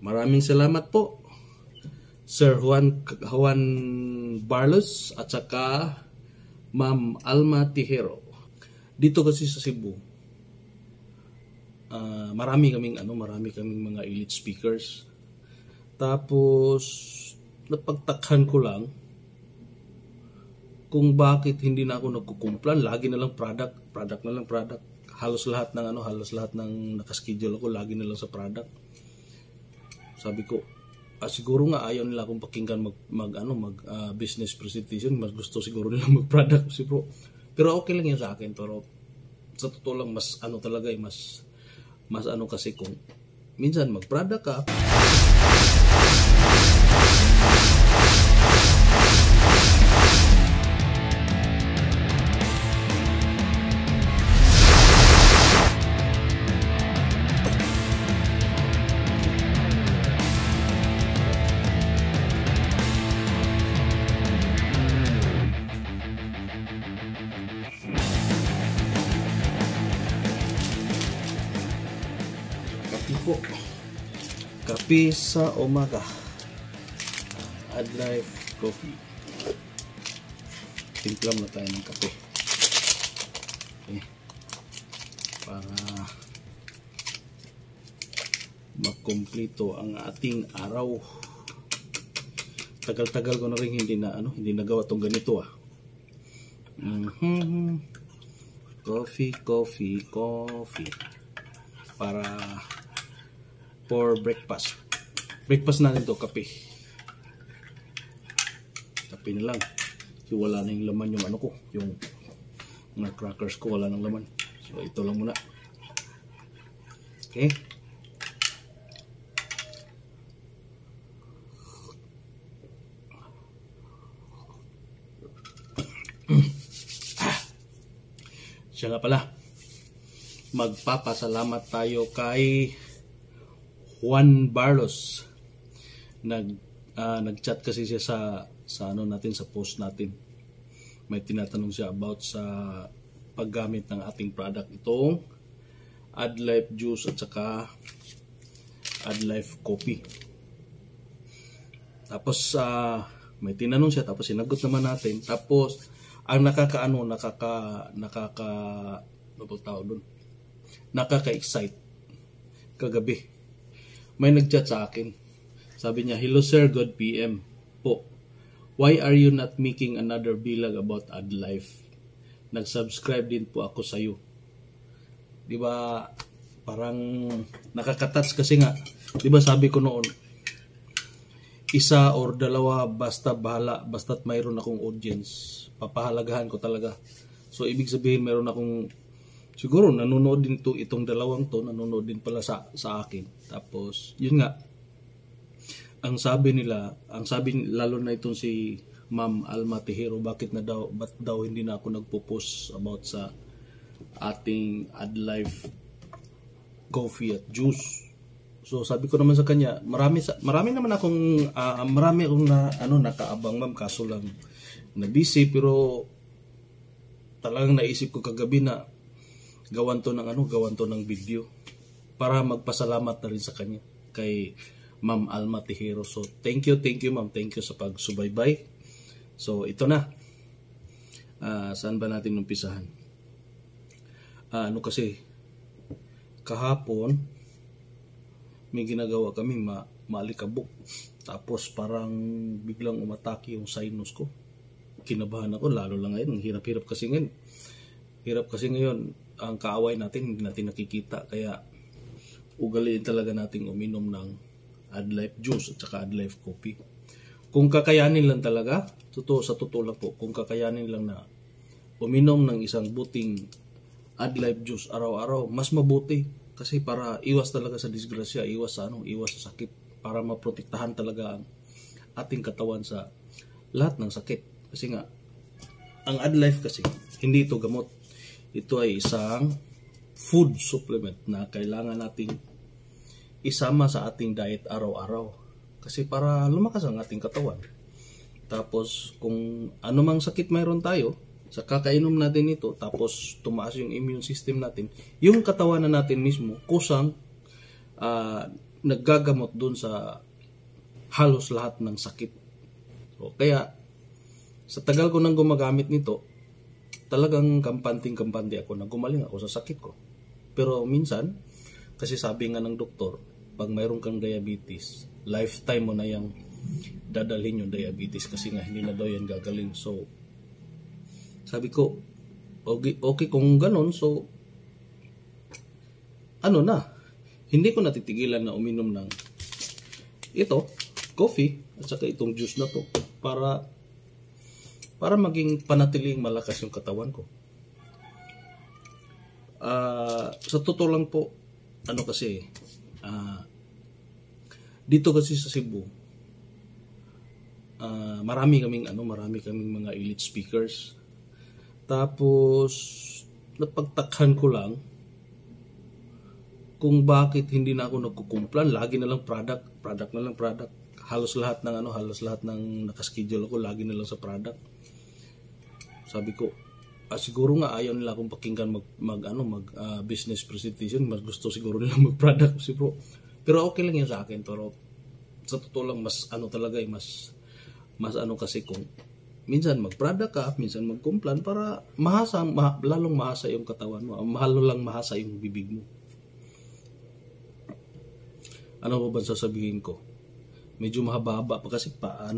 Maraming salamat po, Sir Juan Barlos at saka Ma'am Alma Tihero. Dito kasi sa Cebu, marami kaming mga elite speakers. Tapos napagtakhan ko lang kung bakit hindi na ako nagkukumplan. Lagi na lang product na lang product. Halos lahat ng nakaschedule ako lagi na lang sa product. Sabi ko, siguro nga ayaw nila akong pakinggan mag business presentation. Mas gusto siguro nila mag-product si bro. Pero okay lang 'yan sa akin, pero sa totoo lang mas talaga mas kasi kung minsan mag-product ka. Kape sa umaga, Adlife Coffee. Timplam na tayo ng kape, okay, para makumpleto ang ating araw. Tagal-tagal ko na rin hindi nagawa tong ganito Coffee para for breakfast natin to, kape na lang. So wala na yung laman yung yung mga crackers ko, wala nang laman, so ito lang muna. Okay, siya nga pala, magpapasalamat tayo kay Juan Barlos. Nag-chat kasi siya sa natin, sa post natin. May tinatanong siya about sa paggamit ng ating product, itong Adlife Juice at saka Adlife Coffee. Tapos may tinanong siya, tapos sinagot naman natin. Tapos ang nakaka-excite kagabi, may nag-chat sa akin. Sabi niya, "Hello sir, good PM po. Why are you not making another vlog about Adlife? Nag-subscribe din po ako sa iyo." 'Di ba? Parang nakaka-touch kasi nga, 'di ba sabi ko noon, isa or dalawa basta bahala, basta't mayroon akong audience, papahalagahan ko talaga. So ibig sabihin mayroon akong, siguro nanonood din itong dalawang to, nanonood din pala sa akin. Tapos yun nga, ang sabi lalo na itong si Ma'am Alma Tihero, ba't daw hindi na ako nagpo-post about sa ating Adlife Coffee at Juice. So sabi ko naman sa kanya, marami naman akong nakaabang ma'am, kaso lang na busy, pero talagang naisip ko kagabi na gawan to ng video para magpasalamat na rin sa kanya, kay Ma'am Alma Tihero. So thank you ma'am, thank you sa pagsubaybay. So ito na, saan ba natin umpisahan? Kasi kahapon may ginagawa kami, maalikabok, tapos parang biglang umatake yung sinus ko. Kinabahan ako, lalo lang ngayon, hirap kasi ngayon ang kaaway natin hindi natin nakikita, kaya ugaliin talaga nating uminom ng Adlife Juice at saka Adlife Coffee. Kung kakayanin lang talaga, sa totoo lang po, kung kakayanin lang na uminom ng isang buting Adlife Juice araw-araw, mas mabuti, kasi para iwas talaga sa disgrasya, iwas sa sakit, para maprotektahan talaga ang ating katawan sa lahat ng sakit. Kasi nga, ang Adlife kasi, hindi ito gamot. Ito ay isang food supplement na kailangan nating isama sa ating diet araw-araw. Kasi para lumakas ang ating katawan. Tapos, kung anumang sakit mayroon tayo, sa kakainom natin ito, tapos tumaas yung immune system natin, yung katawan na natin mismo, kusang naggagamot dun sa halos lahat ng sakit. So, kaya sa tagal ko nang gumagamit nito, talagang kampante ako na gumaling ako sa sakit ko. Pero minsan, kasi sabi nga ng doktor, pag mayroon kang diabetes, lifetime mo na yung dadalhin yung diabetes kasi nga hindi na daw yan gagaling. So, sabi ko, okay kung ganon, so, hindi ko natitigilan na uminom ng ito, coffee, at saka itong juice na to, para maging panatiling malakas yung katawan ko. Sa totoo lang po, dito kasi sa Cebu, marami kaming mga elite speakers. Tapos napagtakhan ko lang kung bakit hindi na ako nagkukumplan, lagi na lang product. Halos lahat ng nakaschedule ako, lagi na lang sa product. Sabi ko, siguro nga ayaw nila akong pakinggan mag business presentation, mas gusto siguro nila mag-product si bro. Pero okay lang yan sa akin, pero sa totoo lang mas kasi kung minsan mag-product ka, minsan mag-kumplan para lalong mahasa yung katawan mo, mahasa yung bibig mo. Ano ba sasabihin ko? Medyo mahaba pa kasi 5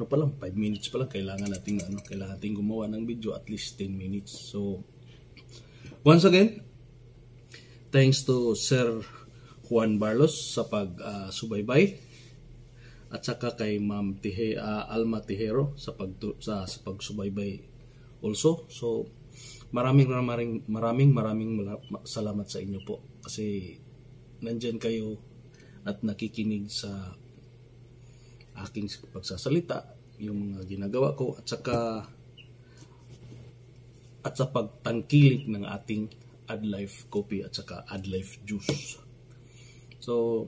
minutes pa lang kailangan nating gumawa ng video at least 10 minutes. So once again, thanks to Sir Juan Barlos sa pagsubaybay at saka kay Ma'am Alma Tijero sa pagsubaybay also. So maraming salamat sa inyo po kasi nandyan kayo at nakikinig sa aking pagsasalita, yung mga ginagawa ko at sa pagtangkilik ng ating AdLife coffee at saka AdLife juice. So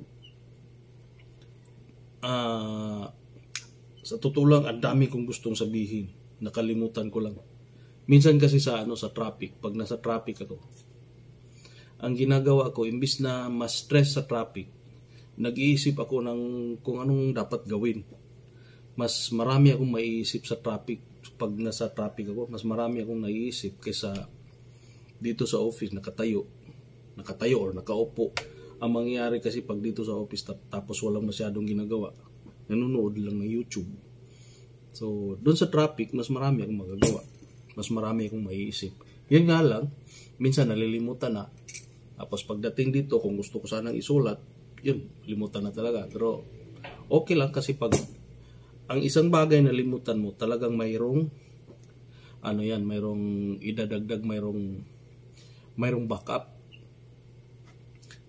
sa totoo lang, ang dami kong gustong sabihin, nakalimutan ko lang. Minsan kasi sa traffic, pag nasa traffic ako, ang ginagawa ko, imbis na mas stress sa traffic, nag-iisip ako ng kung anong dapat gawin. Mas marami akong maiisip sa traffic. Pag nasa traffic ako, mas marami akong naiisip kaysa dito sa office, nakatayo or nakaupo. Ang mangyayari kasi pag dito sa office tapos walang masyadong ginagawa, nanonood lang ng YouTube. So, doon sa traffic, mas marami akong magagawa. Mas marami akong maiisip. Yan nga lang, minsan nalilimutan na. Tapos pagdating dito, kung gusto ko sanang isulat, yun, limutan na talaga. Pero okay lang kasi pag ang isang bagay na limutan mo, talagang mayroong idadagdag, mayroong backup.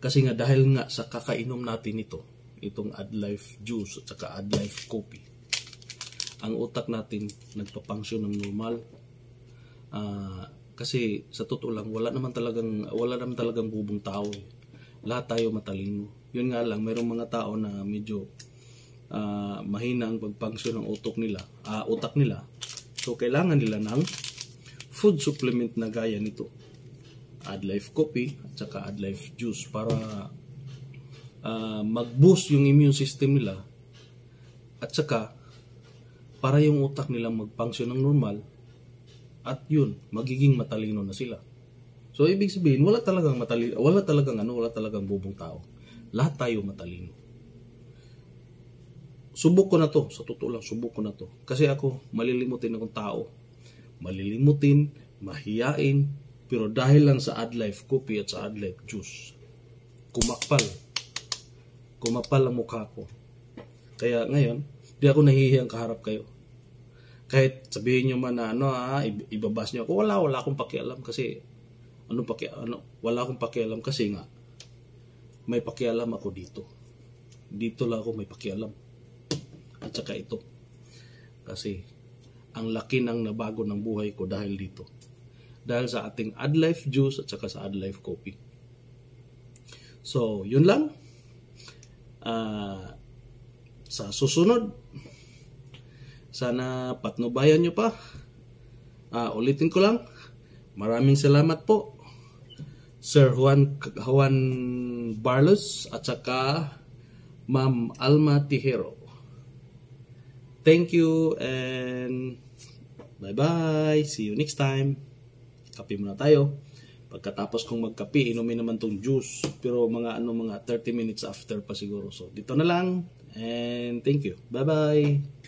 Kasi nga dahil nga sa kakainom natin itong AdLife juice at saka AdLife coffee, ang utak natin nagpapangsyon ng normal. Kasi sa totoo lang, wala naman talagang bubong tao. Lahat tayo matalino. Yun nga lang, mayroong mga tao na medyo mahina ang pagpangsyon ng utak nila. So, kailangan nila ng food supplement na gaya nito. AdLife coffee at saka AdLife juice para mag-boost yung immune system nila at saka para yung utak nila magpangsyon ng normal at yun, magiging matalino na sila. So, ibig sabihin, wala talagang bubong tao. Lahat tayo matalino. Subok ko na to. Sa totoo lang, subok ko na to. Kasi ako, malilimutin akong tao. Malilimutin, mahiyain. Pero dahil lang sa AdLife coffee at sa AdLife juice, kumapal ang mukha ko. Kaya ngayon, di ako nahihiyang kaharap kayo. Kahit sabihin nyo man na ibabas nyo ako, wala akong pakialam kasi wala akong pakialam kasi nga may pakialam ako dito. Dito lang ako may pakialam. At saka ito. Kasi ang laki ng nabago ng buhay ko dahil dito. Dahil sa ating AdLife juice at saka sa AdLife coffee. So, yun lang. Sa susunod, sana patnubayan nyo pa. Ulitin ko lang. Maraming salamat po. Sir Juan Barlos at saka Ma'am Alma Tijero. Thank you and bye-bye. See you next time. Kape muna tayo. Pagkatapos kong magkape, inumin naman tong juice. Pero mga 30 minutes after pa siguro. So, dito na lang. And thank you. Bye-bye.